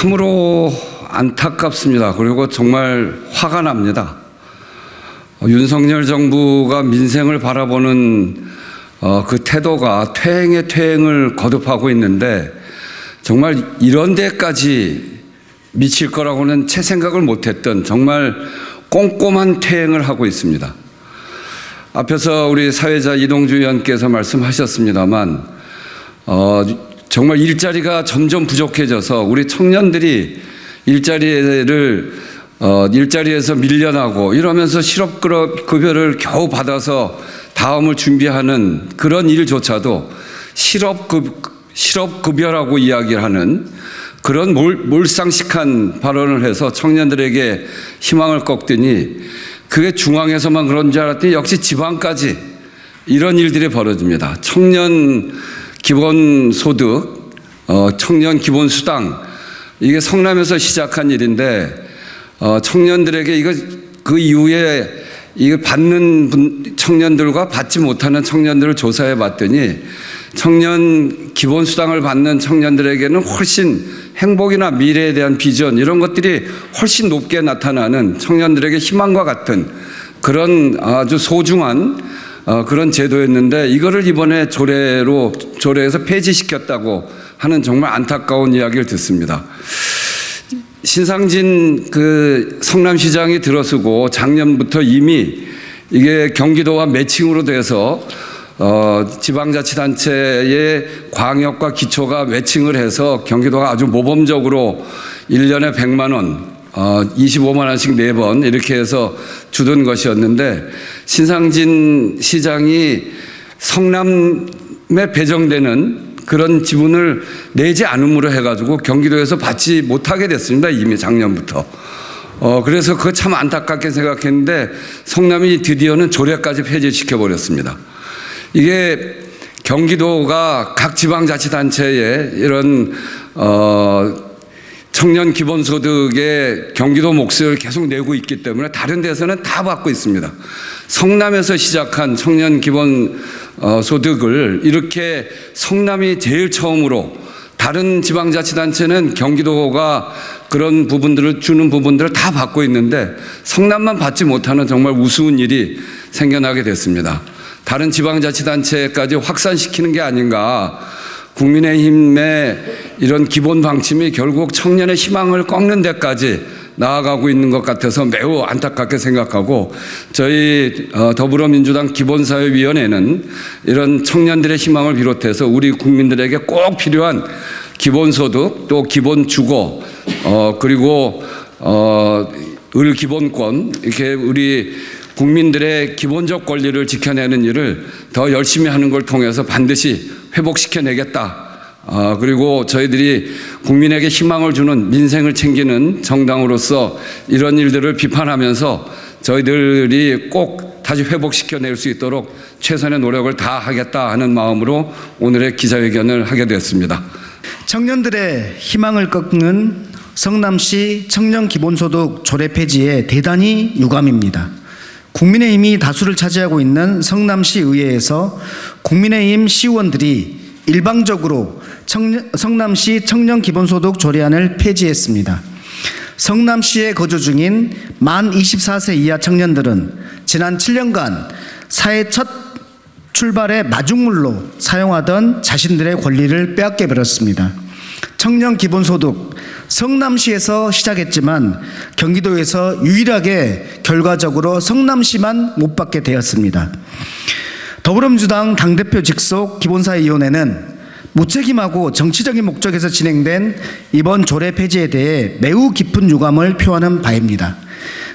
참으로 안타깝습니다. 그리고 정말 화가 납니다. 윤석열 정부가 민생을 바라보는 그 태도가 퇴행의 퇴행을 거듭하고 있는데 정말 이런 데까지 미칠 거라고는 채 생각을 못했던 정말 꼼꼼한 퇴행을 하고 있습니다. 앞에서 우리 사회자 이동주 의원께서 말씀하셨습니다만 정말 일자리가 점점 부족해져서 우리 청년들이 일자리에서 밀려나고 이러면서 실업급여를 겨우 받아서 다음을 준비하는 그런 일조차도 실업급여라고 이야기를 하는 그런 몰상식한 발언을 해서 청년들에게 희망을 꺾더니 그게 중앙에서만 그런 줄 알았더니 역시 지방까지 이런 일들이 벌어집니다. 청년 기본소득, 청년 기본수당, 이게 성남에서 시작한 일인데 청년들에게 그 이후에 이거 받는 청년들과 받지 못하는 청년들을 조사해 봤더니 청년 기본수당을 받는 청년들에게는 훨씬 행복이나 미래에 대한 비전 이런 것들이 훨씬 높게 나타나는 청년들에게 희망과 같은 그런 아주 소중한 그런 제도였는데 이거를 이번에 조례에서 폐지시켰다고 하는 정말 안타까운 이야기를 듣습니다. 신상진 그 성남시장이 들어서고 작년부터 이미 이게 경기도와 매칭으로 돼서 지방자치단체의 광역과 기초가 매칭을 해서 경기도가 아주 모범적으로 1년에 100만 원, 25만 원씩 4번 이렇게 해서 주던 것이었는데 신상진 시장이 성남에 배정되는 그런 지분을 내지 않음으로 해가지고 경기도에서 받지 못하게 됐습니다. 이미 작년부터. 그래서 그거 참 안타깝게 생각했는데 성남이 드디어는 조례까지 폐지시켜버렸습니다. 이게 경기도가 각 지방자치단체에 이런 청년 기본소득의 경기도 몫을 계속 내고 있기 때문에 다른 데서는 다 받고 있습니다. 성남에서 시작한 청년 기본소득을 이렇게 성남이 제일 처음으로 다른 지방자치단체는 경기도가 그런 부분들을 주는 부분들을 다 받고 있는데 성남만 받지 못하는 정말 우스운 일이 생겨나게 됐습니다. 다른 지방자치단체까지 확산시키는 게 아닌가. 국민의힘의 이런 기본 방침이 결국 청년의 희망을 꺾는 데까지 나아가고 있는 것 같아서 매우 안타깝게 생각하고 저희 더불어민주당 기본사회위원회는 이런 청년들의 희망을 비롯해서 우리 국민들에게 꼭 필요한 기본소득 또 기본주거 그리고 을기본권 이렇게 우리 국민들의 기본적 권리를 지켜내는 일을 더 열심히 하는 걸 통해서 반드시 회복시켜내겠다. 그리고 저희들이 국민에게 희망을 주는 민생을 챙기는 정당으로서 이런 일들을 비판하면서 저희들이 꼭 다시 회복시켜낼 수 있도록 최선의 노력을 다하겠다 하는 마음으로 오늘의 기자회견을 하게 되었습니다. 청년들의 희망을 꺾는 성남시 청년 기본소득 조례 폐지에 대단히 유감입니다. 국민의힘이 다수를 차지하고 있는 성남시 의회에서 국민의힘 시의원들이 일방적으로 성남시 청년 기본소득 조례안을 폐지했습니다. 성남시에 거주 중인 만 24세 이하 청년들은 지난 7년간 사회 첫 출발의 마중물로 사용하던 자신들의 권리를 빼앗겨 버렸습니다. 청년 기본소득 성남시에서 시작했지만 경기도에서 유일하게 결과적으로 성남시만 못 받게 되었습니다. 더불어민주당 당대표 직속 기본사회위원회는 무책임하고 정치적인 목적에서 진행된 이번 조례 폐지에 대해 매우 깊은 유감을 표하는 바입니다.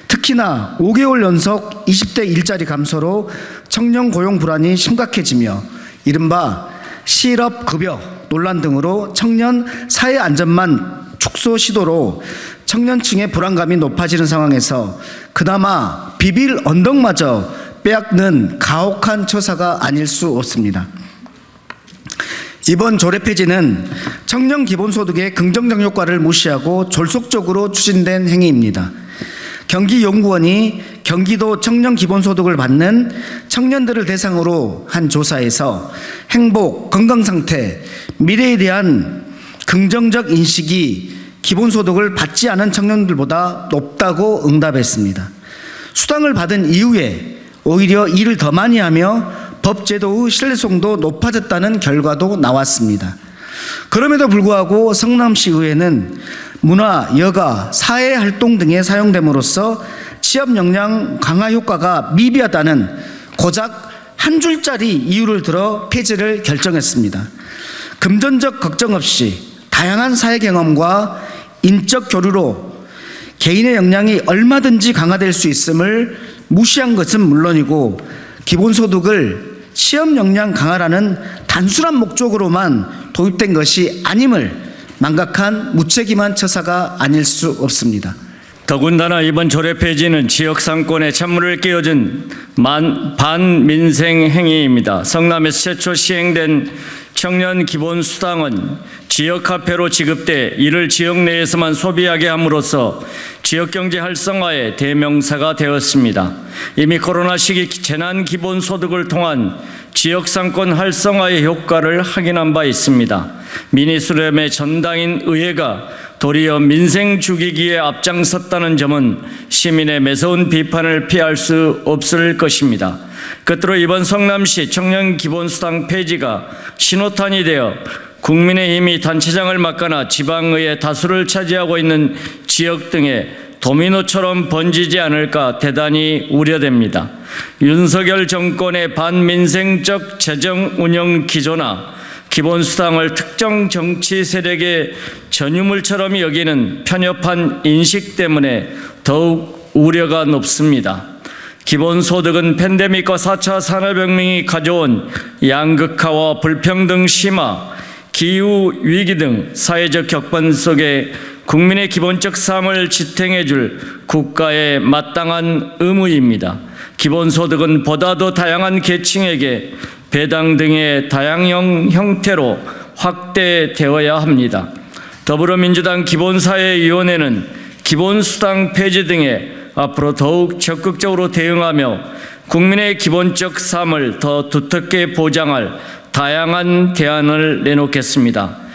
특히나 5개월 연속 20대 일자리 감소로 청년 고용 불안이 심각해지며 이른바 실업급여 논란 등으로 청년 사회 안전망 축소 시도로 청년층의 불안감이 높아지는 상황에서 그나마 비빌 언덕마저 빼앗는 가혹한 처사가 아닐 수 없습니다. 이번 조례 폐지는 청년 기본소득의 긍정적 효과를 무시하고 졸속적으로 추진된 행위입니다. 경기연구원이 경기도 청년 기본소득을 받는 청년들을 대상으로 한 조사에서 행복, 건강상태, 미래에 대한 긍정적 인식이 기본소득을 받지 않은 청년들보다 높다고 응답했습니다. 수당을 받은 이후에 오히려 일을 더 많이 하며 법제도의 신뢰성도 높아졌다는 결과도 나왔습니다. 그럼에도 불구하고 성남시 의회는 문화, 여가, 사회활동 등에 사용됨으로써 취업 역량 강화 효과가 미비하다는 고작 한 줄짜리 이유를 들어 폐지를 결정했습니다. 금전적 걱정 없이 다양한 사회 경험과 인적 교류로 개인의 역량이 얼마든지 강화될 수 있음을 무시한 것은 물론이고 기본소득을 취업 역량 강화라는 단순한 목적으로만 도입된 것이 아님을 망각한 무책임한 처사가 아닐 수 없습니다. 더군다나 이번 조례 폐지는 지역 상권에 찬물을 끼얹은 반민생 행위입니다. 성남에서 최초 시행된 청년 기본수당은 지역 화폐로 지급돼 이를 지역 내에서만 소비하게 함으로써 지역 경제 활성화의 대명사가 되었습니다. 이미 코로나 시기 재난 기본소득을 통한 지역 상권 활성화의 효과를 확인한 바 있습니다. 미니 수렴의 전당인 의회가 도리어 민생 죽이기에 앞장섰다는 점은 시민의 매서운 비판을 피할 수 없을 것입니다. 끝으로 이번 성남시 청년 기본수당 폐지가 신호탄이 되어 국민의힘이 단체장을 맡거나 지방의회 다수를 차지하고 있는 지역 등에 도미노처럼 번지지 않을까 대단히 우려됩니다. 윤석열 정권의 반민생적 재정 운영 기조나 기본수당을 특정 정치 세력의 전유물처럼 여기는 편협한 인식 때문에 더욱 우려가 높습니다. 기본소득은 팬데믹과 4차 산업혁명이 가져온 양극화와 불평등 심화, 기후위기 등 사회적 격번 속에 국민의 기본적 삶을 지탱해 줄 국가의 마땅한 의무입니다. 기본소득은 보다 더 다양한 계층에게 배당 등의 다양형 형태로 확대되어야 합니다. 더불어민주당 기본사회위원회는 기본수당 폐지 등에 앞으로 더욱 적극적으로 대응하며 국민의 기본적 삶을 더 두텁게 보장할 다양한 대안을 내놓겠습니다.